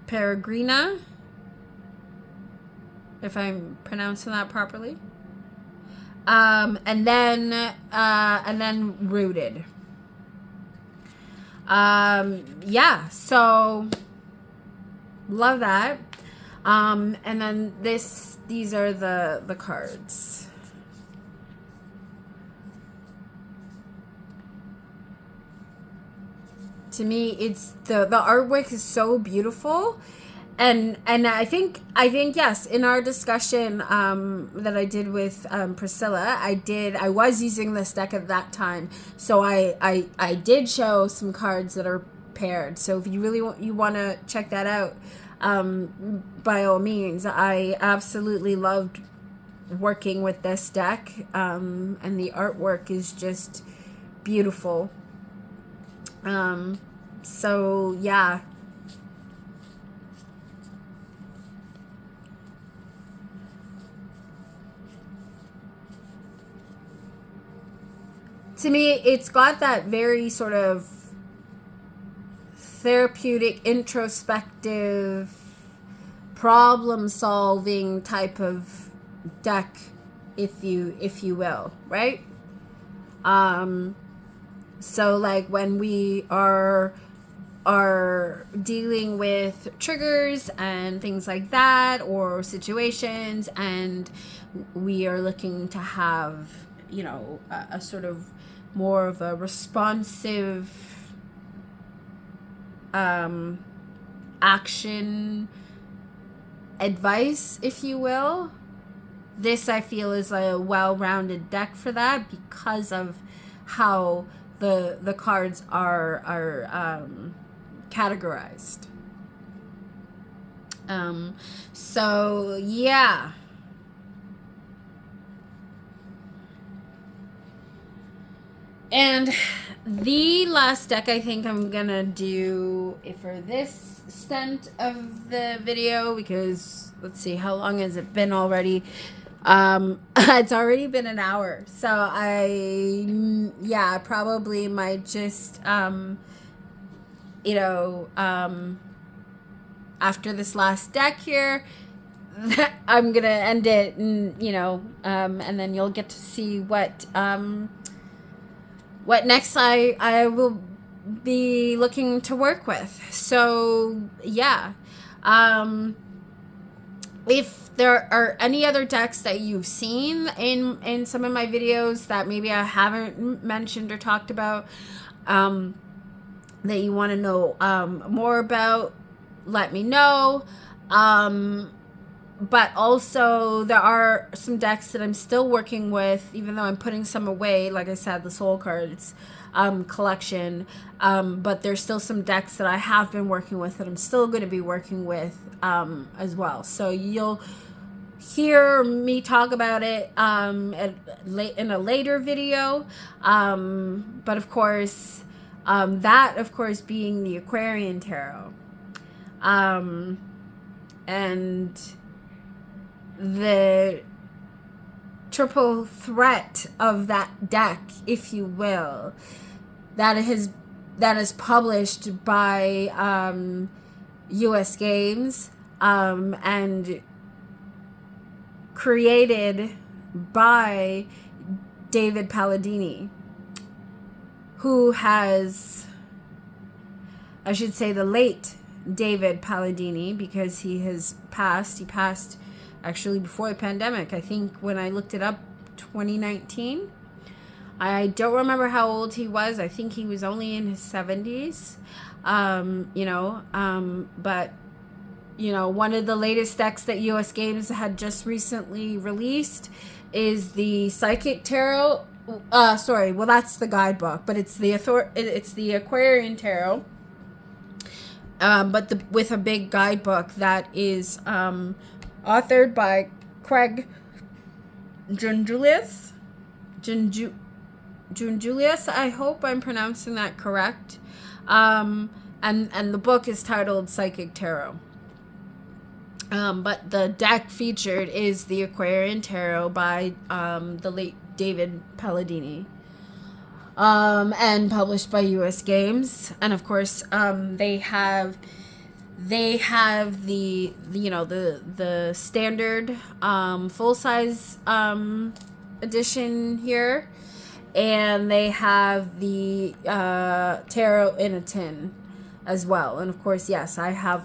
[SPEAKER 2] peregrina, if I'm pronouncing that properly. And then rooted. Yeah, so love that. And then these are the cards. To me, it's the artwork is so beautiful. And I think yes, in our discussion that I did with Priscilla, I was using this deck at that time, so I did show some cards that are paired. So if you really want to check that out, by all means. I absolutely loved working with this deck, and the artwork is just beautiful. So yeah. To me, it's got that very sort of therapeutic, introspective, problem-solving type of deck, if you will, right? So like when we are are dealing with triggers and things like that, or situations, and we are looking to have, you know, a sort of more of a responsive action advice, if you will. This, I feel, is a well-rounded deck for that, because of how the cards are categorized. So yeah. And the last deck I think I'm gonna do for this stunt of the video, because let's see, how long has it been already? It's already been an hour, so I probably might just after this last deck here, I'm gonna end it, and and then you'll get to see what next I will be looking to work with. So yeah, if there are any other decks that you've seen in some of my videos that maybe I haven't mentioned or talked about, that you want to know more about, let me know. But also, there are some decks that I'm still working with, even though I'm putting some away, like I said, the Soul Cards collection. But there's still some decks that I have been working with that I'm still going to be working with as well. So you'll hear me talk about it in a later video. But of course, that, of course, being the Aquarian Tarot. And the triple threat of that deck, if you will, that is published by US Games and created by David Palladini, who has, I should say, the late David Palladini, because he has passed. He passed actually before the pandemic. I think when I looked it up, 2019. I don't remember how old he was. I think he was only in his 70s. But one of the latest decks that US Games had just recently released is the Psychic Tarot. That's the guidebook, but it's the Aquarian Tarot. But with a big guidebook that is authored by Craig Junjulius. Junjulius, I hope I'm pronouncing that correct. And the book is titled Psychic Tarot. But the deck featured is the Aquarian Tarot by the late David Palladini. And published by US Games, and of course they have the standard full size edition here, and they have the tarot in a tin as well. And of course, yes, I have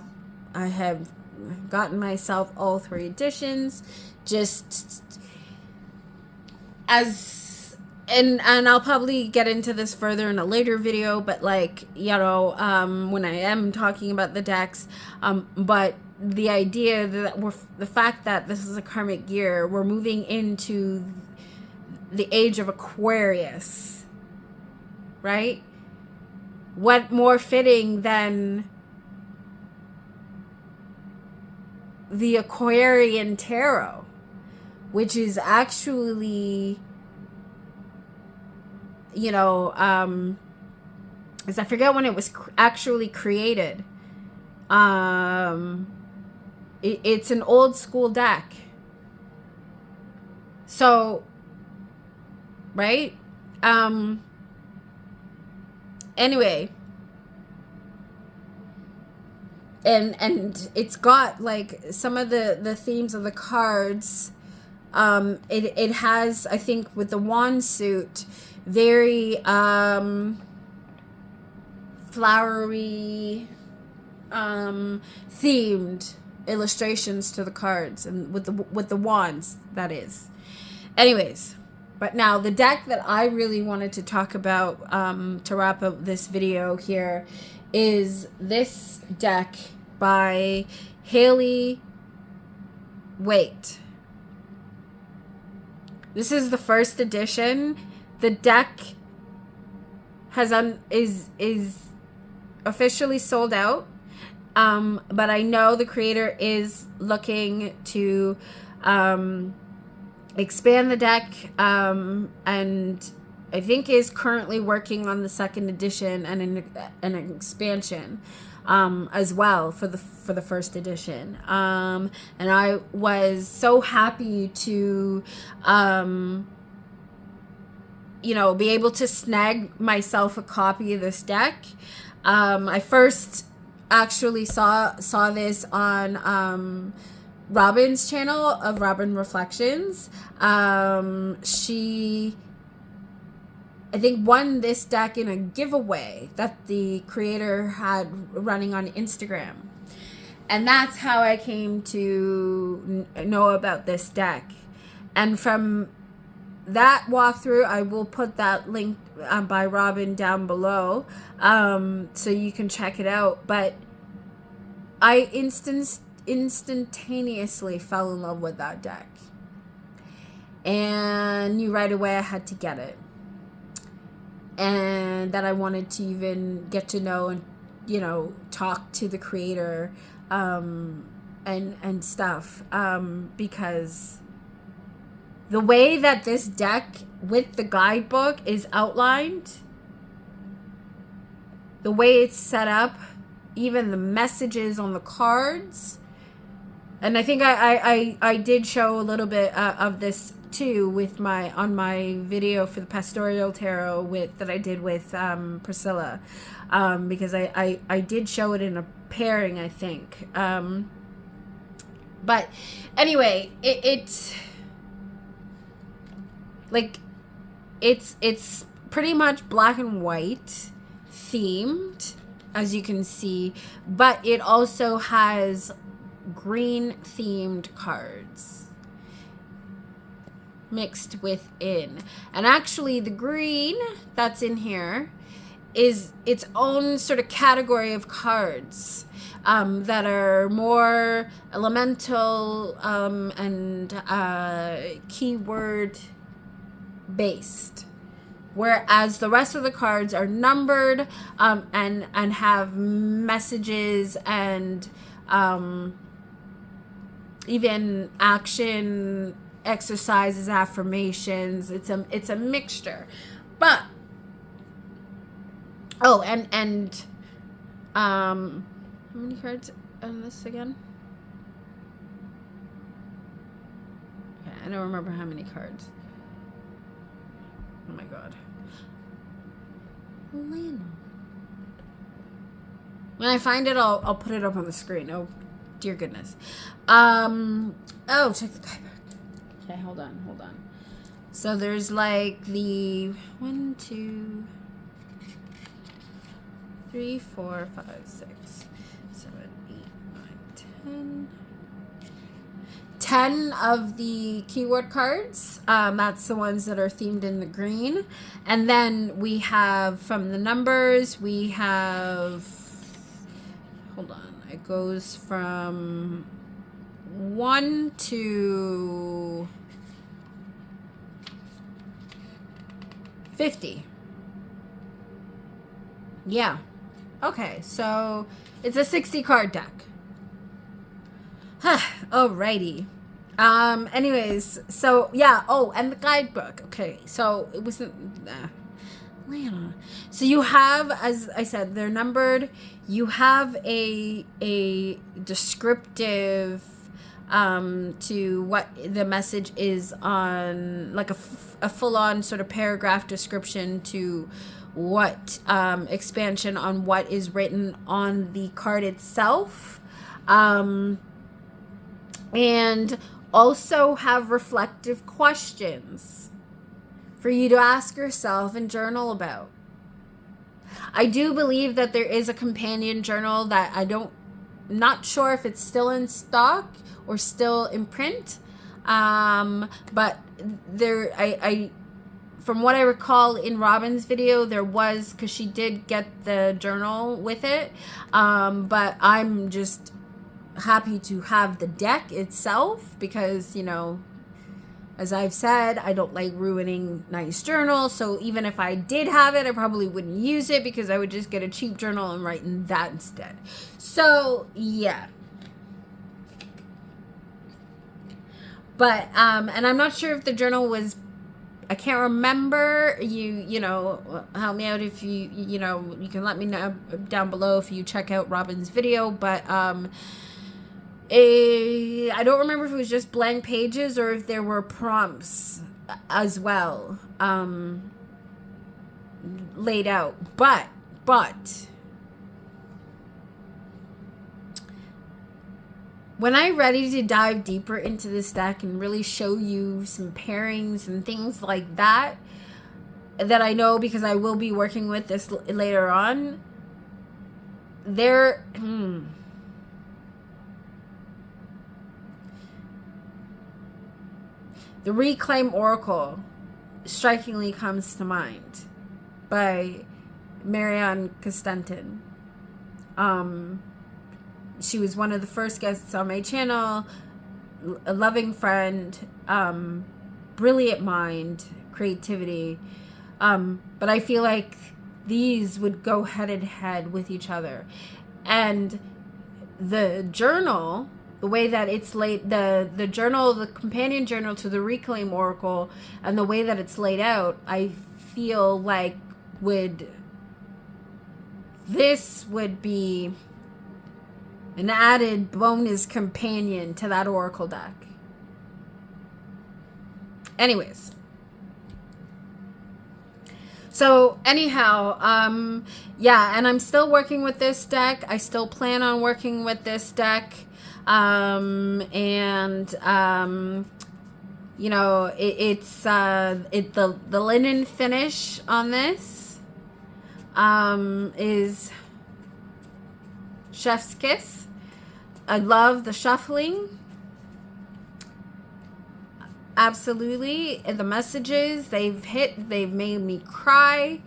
[SPEAKER 2] gotten myself all 3 editions, just as. And I'll probably get into this further in a later video, but when I am talking about the decks, but the idea that the fact that this is a karmic year, we're moving into the age of Aquarius, right? What more fitting than the Aquarian Tarot, which is actually, because I forget when it was actually created. It's an old school deck. So, right? Anyway. And it's got some of the themes of the cards. It has, I think, with the wand suit, very flowery themed illustrations to the cards, and with the wands, that is. Anyways, but now the deck that I really wanted to talk about to wrap up this video here is this deck by Haley Waite. This is the first edition. The deck is officially sold out. But I know the creator is looking to expand the deck, and I think is currently working on the second edition and an expansion as well for the first edition. And I was so happy to be able to snag myself a copy of this deck. I first actually saw this on Robin's channel of Robin Reflections. She, I think, won this deck in a giveaway that the creator had running on Instagram. And that's how I came to know about this deck. And from that walkthrough, I will put that link by Robin down below, so you can check it out. But I instantaneously fell in love with that deck, and knew right away I had to get it, and that I wanted to even get to know and talk to the creator and stuff, because the way that this deck with the guidebook is outlined, the way it's set up, even the messages on the cards, and I think I did show a little bit of this too with on my video for the Pastoral Tarot that I did with Priscilla, because I did show it in a pairing, I think. But anyway, it's pretty much black and white themed, as you can see, but it also has green themed cards mixed within. And actually the green that's in here is its own sort of category of cards that are more elemental and keyword based, whereas the rest of the cards are numbered and have messages and even action exercises, affirmations. It's a mixture. But and how many cards on this again? Okay, I don't remember how many cards. Oh my god. Lena. When I find it, I'll put it up on the screen. Oh, dear goodness. Oh, check the guy back. Okay, hold on. So there's like the 1, 2, 3, 4, 5, 6, 7, 8, 9, 10 of the keyword cards. That's the ones that are themed in the green. And then we have, from the numbers, we have, hold on, it goes from 1 to 50. Yeah. Okay, so it's a 60 card deck. Alrighty. Anyways, so yeah. Oh, and the guidebook. Okay, so it wasn't. Lana. So you have, as I said, they're numbered. You have a descriptive to what the message is on, like a full-on sort of paragraph description to what expansion on what is written on the card itself, and also have reflective questions for you to ask yourself and journal about. I do believe that there is a companion journal that not sure if it's still in stock or still in print. But there, I from what I recall in Robin's video, there was, because she did get the journal with it. But I'm just happy to have the deck itself because, you know, as I've said, I don't like ruining nice journals. So even if I did have it, I probably wouldn't use it because I would just get a cheap journal and write in that instead. So yeah. But, and I'm not sure if the journal was, I can't remember. You know, help me out if you know, you can let me know down below if you check out Robin's video. But, I don't remember if it was just blank pages or if there were prompts as well, laid out. But, when I'm ready to dive deeper into this deck and really show you some pairings and things like that, that I know because I will be working with this later on, The Reclaim Oracle strikingly comes to mind by Marianne Constantin. She was one of the first guests on my channel, a loving friend, brilliant mind, creativity. But I feel like these would go head in head with each other. And the journal, the way that it's laid, the journal, the companion journal to the Reclaim Oracle, and the way that it's laid out, I feel like this would be an added bonus companion to that Oracle deck. Anyways. So anyhow, yeah, and I'm still working with this deck. I still plan on working with this deck. You know, the linen finish on this, is Chef's Kiss. I love the shuffling. Absolutely. And the messages they've made me cry.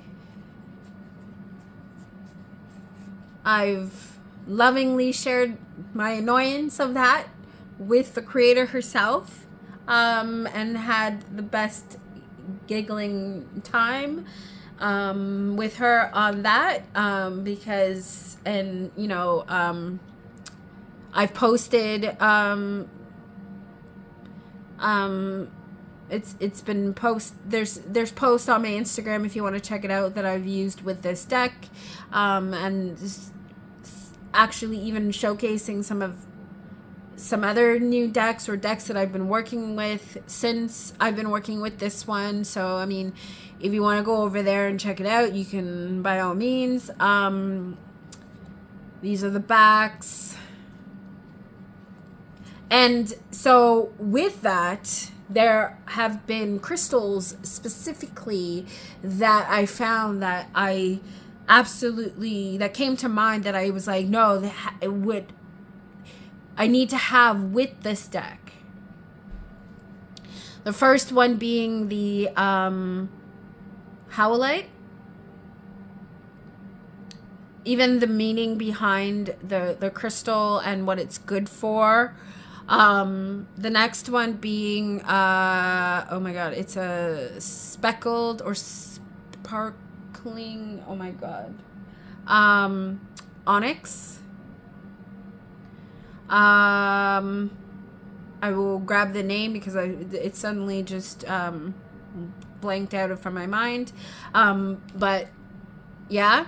[SPEAKER 2] I've lovingly shared my annoyance of that with the creator herself, and had the best giggling time with her on that, because, and you know, I've posted, it's been there's posts on my Instagram if you want to check it out that I've used with this deck, and actually even showcasing some other new decks or decks that I've been working with since I've been working with this one. So I mean, if you want to go over there and check it out, you can by all means. These are the backs. And so with that, there have been crystals specifically that I found that I absolutely, that came to mind, that I was like, no, I need to have with this deck. The first one being the howlite. Even the meaning behind the crystal and what it's good for. The next one being, oh my god, it's a speckled or sparkling, oh my god, onyx. I will grab the name because it suddenly just blanked out from my mind. But yeah.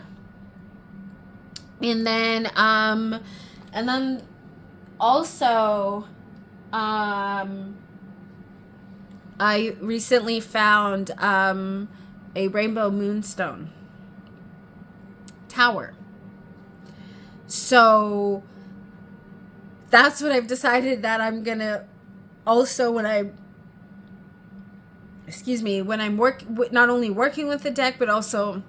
[SPEAKER 2] And then also, I recently found a rainbow moonstone tower. So that's what I've decided that I'm gonna also, when I'm not only working with the deck, but also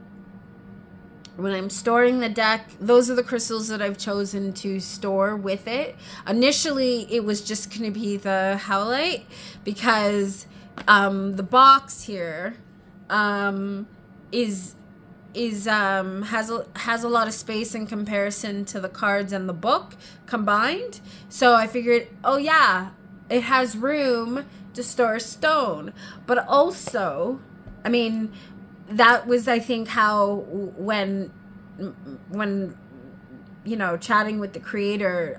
[SPEAKER 2] when I'm storing the deck, those are the crystals that I've chosen to store with it. Initially, it was just going to be the howlite because the box here has a lot of space in comparison to the cards and the book combined. So I figured, oh yeah, it has room to store stone. But also, I mean, that was, I think, how when you know, chatting with the creator,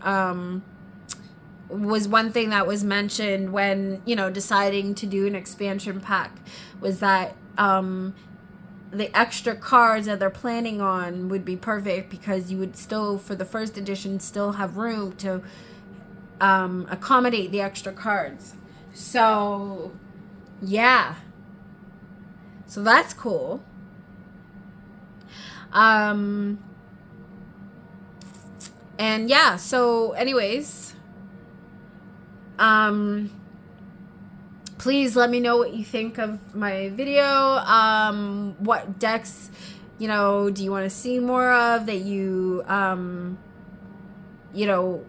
[SPEAKER 2] was one thing that was mentioned when, you know, deciding to do an expansion pack, was that the extra cards that they're planning on would be perfect because you would still, for the first edition, still have room to accommodate the extra cards. So yeah, so that's cool. And yeah, so anyways, please let me know what you think of my video. What decks, you know, do you want to see more of, that you know,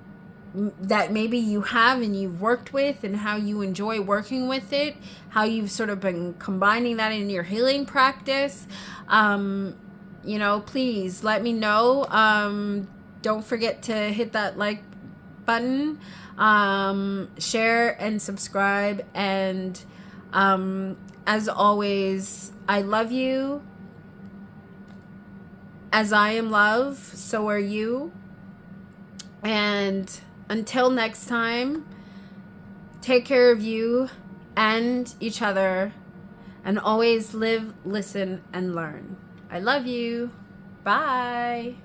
[SPEAKER 2] that maybe you have and you've worked with, and how you enjoy working with it, how you've sort of been combining that in your healing practice. You know, please let me know. Don't forget to hit that like button, share and subscribe, and as always, I love you. As I am love, so are you. And until next time, take care of you and each other, and always live, listen, and learn. I love you. Bye.